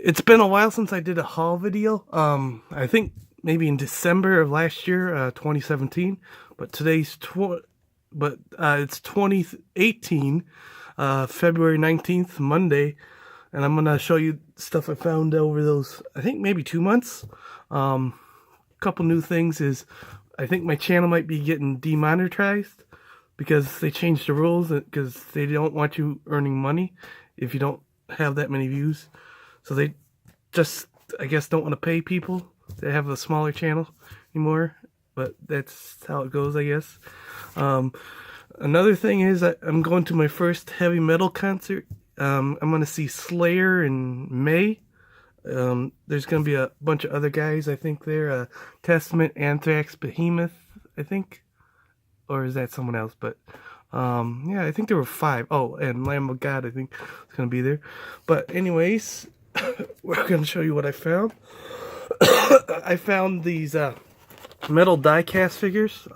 It's been a while since I did a haul video. I think maybe in December of last year, 2017. But it's 2018, February 19th, Monday, and I'm gonna show you stuff I found over those, I think maybe 2 months. Couple new things is I think my channel might be getting demonetized because they changed the rules because they don't want you earning money if you don't have that many views. So they just, I guess, don't want to pay people to have a smaller channel anymore. But that's how it goes, I guess. Another thing is I'm going to my first heavy metal concert. I'm going to see Slayer in May. There's going to be a bunch of other guys, I think there. Testament, Anthrax, Behemoth, I think. Or is that someone else? But yeah, I think there were 5. Oh, and Lamb of God, I think, is going to be there. But anyways, we're going to show you what I found. I found these metal die-cast figures.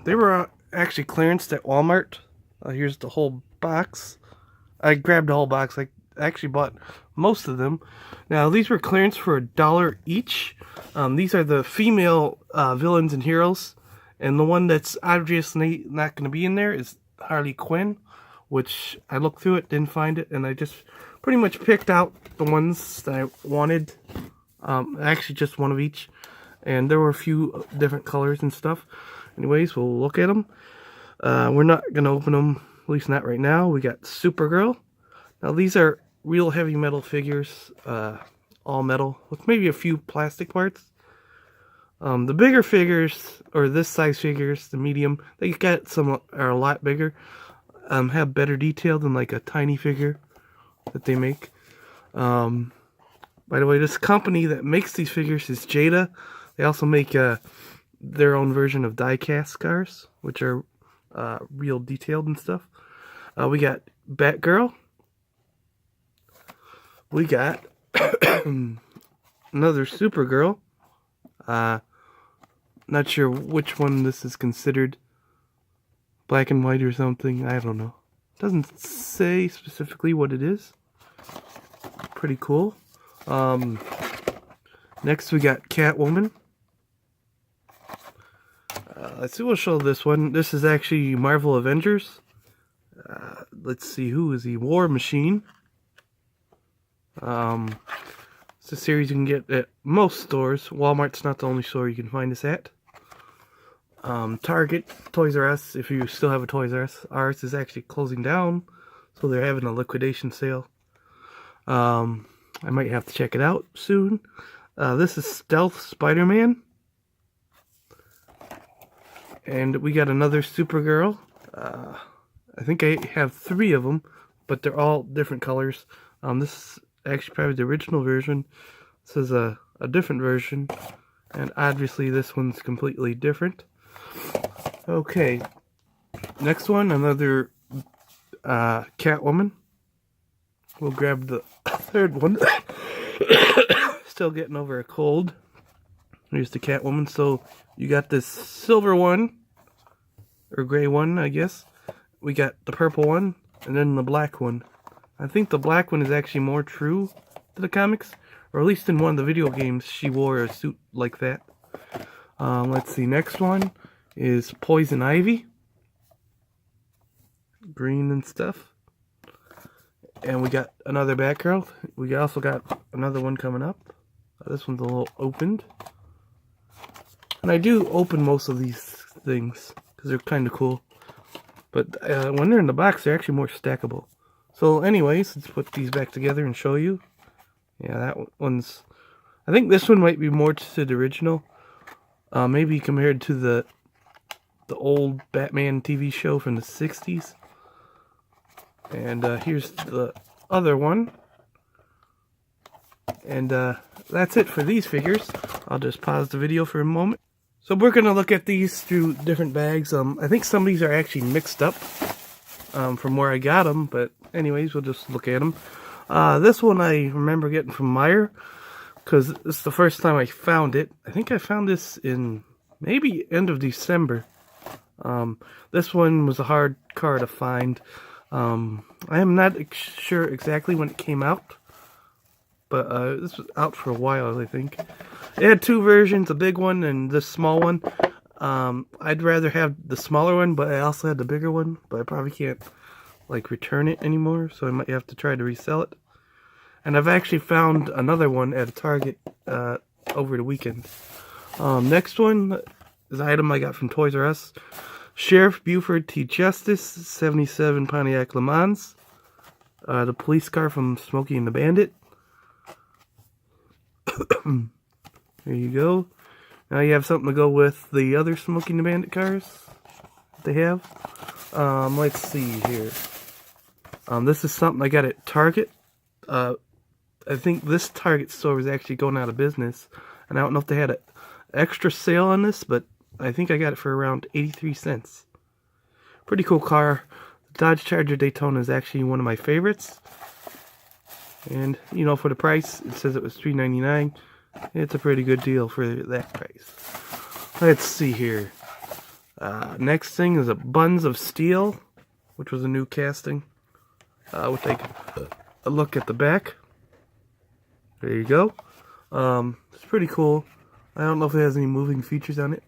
They were actually clearanced at Walmart. Here's the whole box. I grabbed the whole box. I actually bought most of them. Now, these were clearance for $1 each. These are the female villains and heroes. And the one that's obviously not going to be in there is Harley Quinn, which I looked through it, didn't find it, and I just pretty much picked out the ones that I wanted. Actually, just one of each. And there were a few different colors and stuff. Anyways, we'll look at them. We're not going to open them, at least not right now. We got Supergirl. Now, these are real heavy metal figures, all metal, with maybe a few plastic parts. The bigger figures, or this size figures, the medium, they got some are a lot bigger, have better detail than like a tiny figure that they make. By the way, this company that makes these figures is Jada. They also make their own version of die-cast cars, which are real detailed and stuff. We got Batgirl. We got another Supergirl. Not sure which one this is considered. Black and white or something. I don't know. Doesn't say specifically what it is. Pretty cool. Next we got Catwoman. Let's see, we'll show this one. This is actually Marvel Avengers. Let's see, who is he? War Machine. It's a series you can get at most stores. Walmart's not the only store you can find this at. Target, Toys R Us, if you still have a Toys R Us. Ours is actually closing down, so they're having a liquidation sale. I might have to check it out soon. This is Stealth Spider-Man. And we got another Supergirl. I think I have 3 of them, but they're all different colors. This is actually probably the original version. This is a different version, and obviously this one's completely different. Okay, next one, another Catwoman. We'll grab the 3rd one. Still getting over a cold. Here's the Catwoman. So you got this silver one, or gray one, I guess. We got the purple one, and then the black one. I think the black one is actually more true to the comics, or at least in one of the video games she wore a suit like that. Let's see, next one is Poison Ivy. Green and stuff. And we got another Batgirl. We also got another one coming up. This one's a little opened. And I do open most of these things because they're kind of cool. But when they're in the box, they're actually more stackable. So anyways, let's put these back together and show you. Yeah, that one's... I think this one might be more to the original. Maybe compared to the old Batman TV show from the 60s. And here's the other one. And that's it for these figures. I'll just pause the video for a moment. So we're going to look at these through different bags. I think some of these are actually mixed up from where I got them. But anyways, we'll just look at them. This one I remember getting from Meijer, because it's the first time I found it. I think I found this in maybe end of December. This one was a hard car to find. I am not sure exactly when it came out, but this was out for a while, I think. It had two versions, a big one and this small one. I'd rather have the smaller one, but I also had the bigger one, but I probably can't like return it anymore, so I might have to try to resell it. And I've actually found another one at a Target over the weekend. Next one is an item I got from Toys R Us. Sheriff Buford T. Justice, 77 Pontiac Le Mans. The police car from Smokey and the Bandit. There you go. Now you have something to go with the other Smokey and the Bandit cars they have. Let's see here. This is something I got at Target. I think this Target store was actually going out of business. And I don't know if they had an extra sale on this, but I think I got it for around 83 cents. Pretty cool car. The Dodge Charger Daytona is actually one of my favorites. And, you know, for the price, it says it was $3.99. It's a pretty good deal for that price. Let's see here. Next thing is a Buns of Steel, which was a new casting. We'll take a look at the back. There you go. It's pretty cool. I don't know if it has any moving features on it.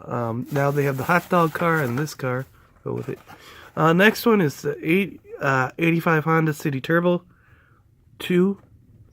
Now they have the hot dog car and this car. Go with it. Next one is the 85 Honda City Turbo 2.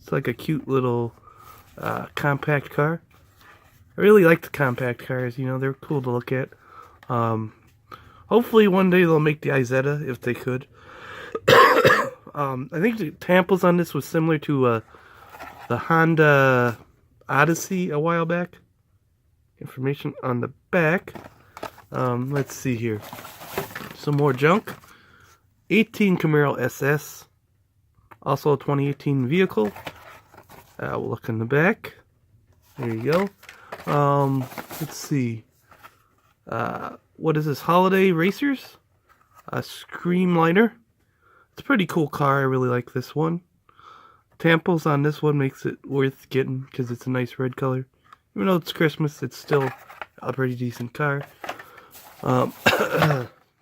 It's like a cute little compact car. I really like the compact cars. You know, they're cool to look at. Hopefully one day they'll make the Isetta if they could. I think the tamples on this was similar to the Honda Odyssey a while back. Information on the back. Let's see here. Some more junk. 18 Camaro SS. Also a 2018 vehicle. We'll look in the back. There you go. Let's see. What is this? Holiday Racers? A Screamliner. It's a pretty cool car. I really like this one. Tamples on this one makes it worth getting because it's a nice red color. Even though it's Christmas, it's still a pretty decent car.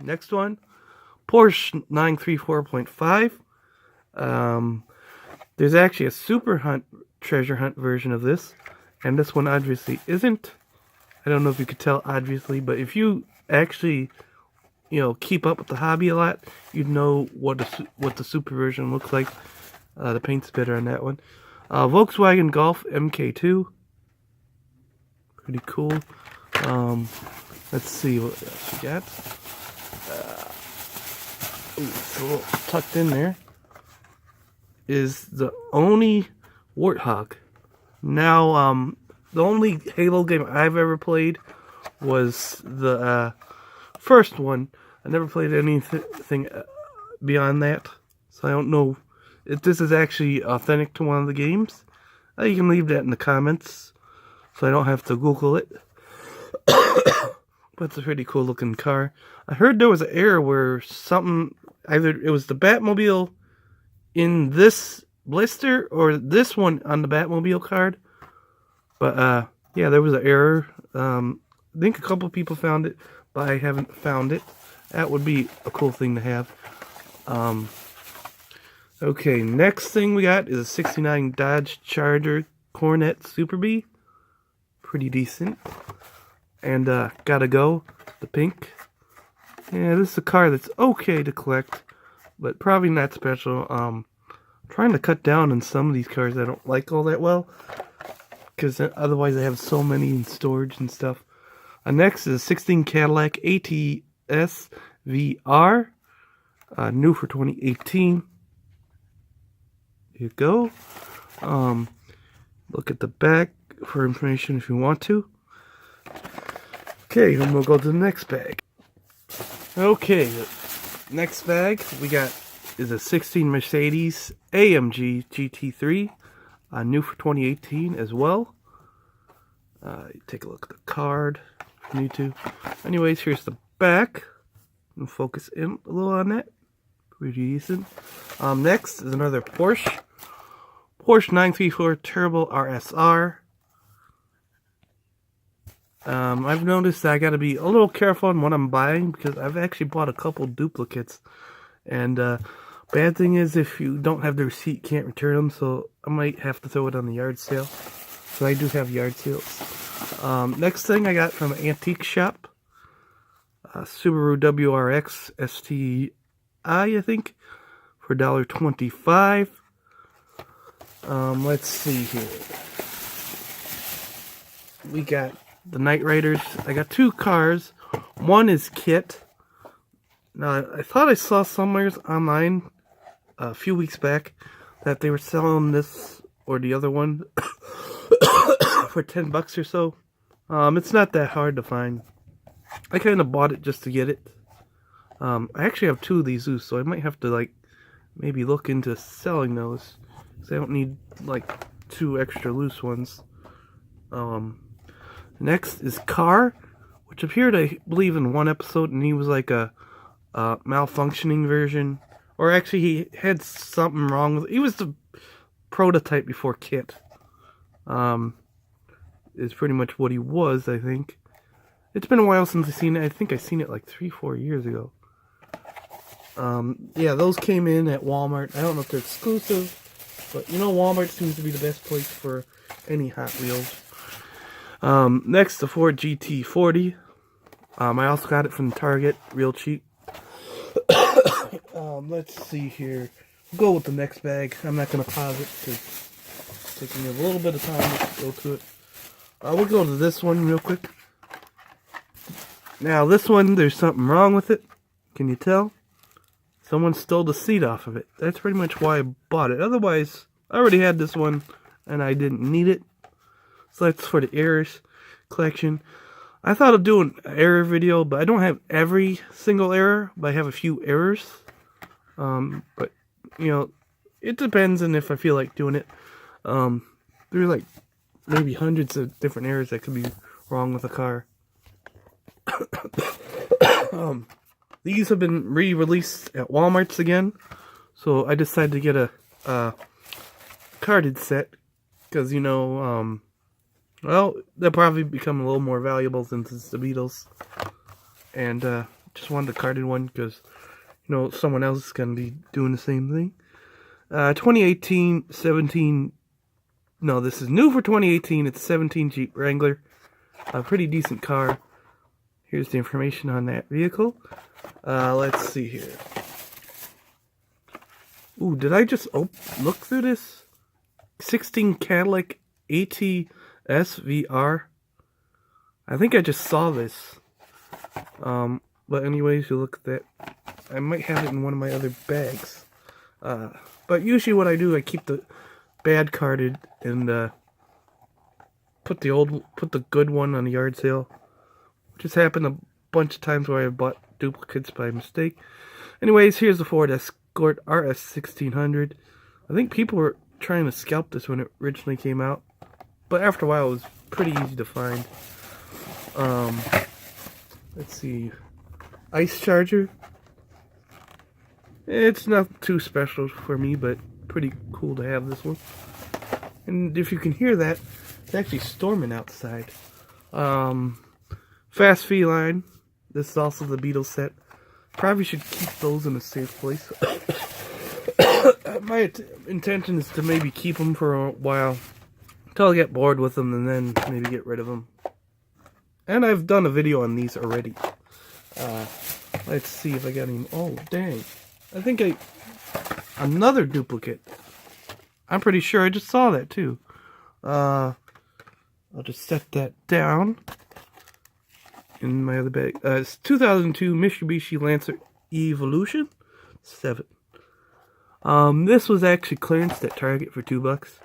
Next one, Porsche 934.5. There's actually a Super Hunt treasure hunt version of this, and this one obviously isn't. I don't know if you could tell, obviously, but if you actually, you know, keep up with the hobby a lot, you'd know what the super version looks like. The paint's better on that one. Volkswagen Golf MK2. Pretty cool. Let's see what else we got. It's a little tucked in there. Is the Oni Warthog. Now, the only Halo game I've ever played was the first one. I never played anything beyond that, so I don't know if this is actually authentic to one of the games. You can leave that in the comments, so I don't have to Google it. But it's a pretty cool looking car. I heard there was an error where something, either it was the Batmobile in this blister or this one on the Batmobile card. But yeah, there was an error. I think a couple people found it, but I haven't found it. That would be a cool thing to have. Okay, next thing we got is a 69 Dodge Charger Coronet Super Bee. Pretty decent. And gotta go, the pink. Yeah, this is a car that's okay to collect, but probably not special. I'm trying to cut down on some of these cars I don't like all that well, because otherwise I have so many in storage and stuff. Next is a 16 Cadillac ATS VR, new for 2018. Here you go. Look at the back for information if you want to. Okay, then we'll go to the next bag. Okay, the next bag we got is a 16 Mercedes AMG GT3, new for 2018 as well. Take a look at the card if you need to. Anyways, here's the back. We'll focus in a little on that. Pretty decent. Next is another Porsche 934 Turbo RSR. I've noticed that I gotta be a little careful on what I'm buying because I've actually bought a couple duplicates. And Bad thing is if you don't have the receipt, you can't return them, so I might have to throw it on the yard sale. So I do have yard sales. Next thing I got from an antique shop. Subaru WRX STI, I think, for $1.25. Let's see here. We got the Knight Riders. I got two cars. One is Kit. Now, I thought I saw somewhere online a few weeks back that they were selling this or the other one for $10 or so. It's not that hard to find. I kind of bought it just to get it. I actually have two of these loose, so I might have to maybe look into selling those, because I don't need two extra loose ones. Next is Car, which appeared, I believe, in one episode, and he was like a malfunctioning version, or actually he had something wrong with it. He was the prototype before Kit. Is pretty much what he was, I think. It's been a while since I've seen it. I think I seen it like 3-4 years ago. Yeah, those came in at Walmart. I don't know if they're exclusive, but Walmart seems to be the best place for any Hot Wheels. Next, the Ford GT40. I also got it from Target, real cheap. Let's see here. We'll go with the next bag. I'm not going to pause it because it's taking me a little bit of time to go to it. We'll go to this one real quick. Now, this one, there's something wrong with it. Can you tell? Someone stole the seat off of it. That's pretty much why I bought it. Otherwise, I already had this one, and I didn't need it. So that's for the errors collection. I thought of doing an error video, but I don't have every single error, but I have a few errors. But, it depends on if I feel like doing it. There are maybe hundreds of different errors that could be wrong with a car. These have been re-released at Walmart's again, so I decided to get a carded set, because well, they'll probably become a little more valuable since it's the Beatles, and just wanted a carded one because someone else is going to be doing the same thing. 2018 17. No, this is new for 2018. It's a 17 Jeep Wrangler, a pretty decent car. Here's the information on that vehicle. Let's see here. Ooh, did I just look through this? 16 Cadillac ATS VR. I think I just saw this. But anyways, you look at that. I might have it in one of my other bags. But usually what I do, I keep the bad carded and put the good one on the yard sale. Which has happened a bunch of times where I've bought duplicates by mistake. Anyways, here's the Ford Escort RS 1600. I think people were trying to scalp this when it originally came out, but after a while it was pretty easy to find. Let's see. Ice Charger. It's not too special for me, but pretty cool to have this one. And if you can hear that, it's actually storming outside. Fast Feline. This is also the Beatles set. Probably should keep those in a safe place. My intention is to maybe keep them for a while until I get bored with them, and then maybe get rid of them. And I've done a video on these already. Let's see if I got any. Oh, dang. I think another duplicate. I'm pretty sure I just saw that too. I'll just set that down in my other bag. It's 2002 Mitsubishi Lancer Evolution 7. This was actually clearanced at Target for $2.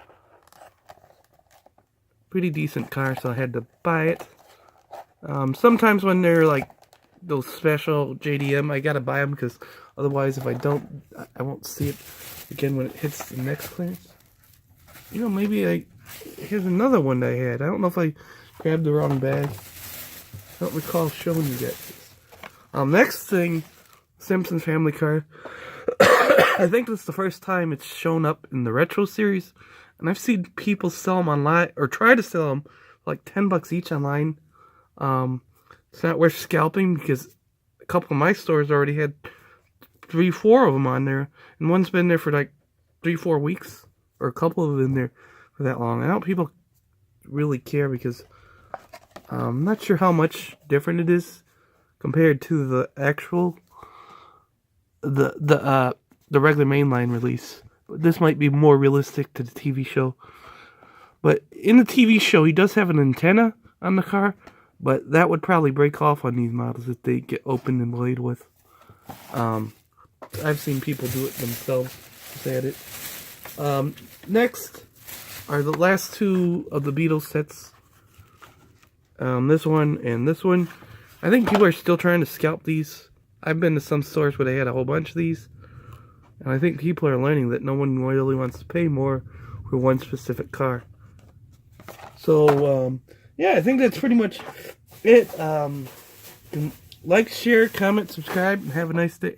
Pretty decent car, so I had to buy it. Sometimes when they're those special JDM, I gotta buy them because otherwise, if I don't, I won't see it again when it hits the next clearance. Maybe here's another one I had. I don't know if I grabbed the wrong bag. I don't recall showing you guys. Next thing, Simpsons Family Car. I think this is the first time it's shown up in the Retro series, and I've seen people sell them online, or try to sell them for $10 each online. It's not worth scalping because a couple of my stores already had 3, 4 of them on there, and one's been there for like 3, 4 weeks, or a couple of them in there for that long. I don't people really care because I'm not sure how much different it is compared to the actual the regular mainline release. But this might be more realistic to the TV show. But in the TV show, he does have an antenna on the car, but that would probably break off on these models if they get opened and played with. I've seen people do it themselves. Just at it. Next are the last two of the Beatles sets. This one and this one. I think people are still trying to scalp these. I've been to some stores where they had a whole bunch of these. And I think people are learning that no one really wants to pay more for one specific car. So, yeah, I think that's pretty much it. Like, share, comment, subscribe, and have a nice day.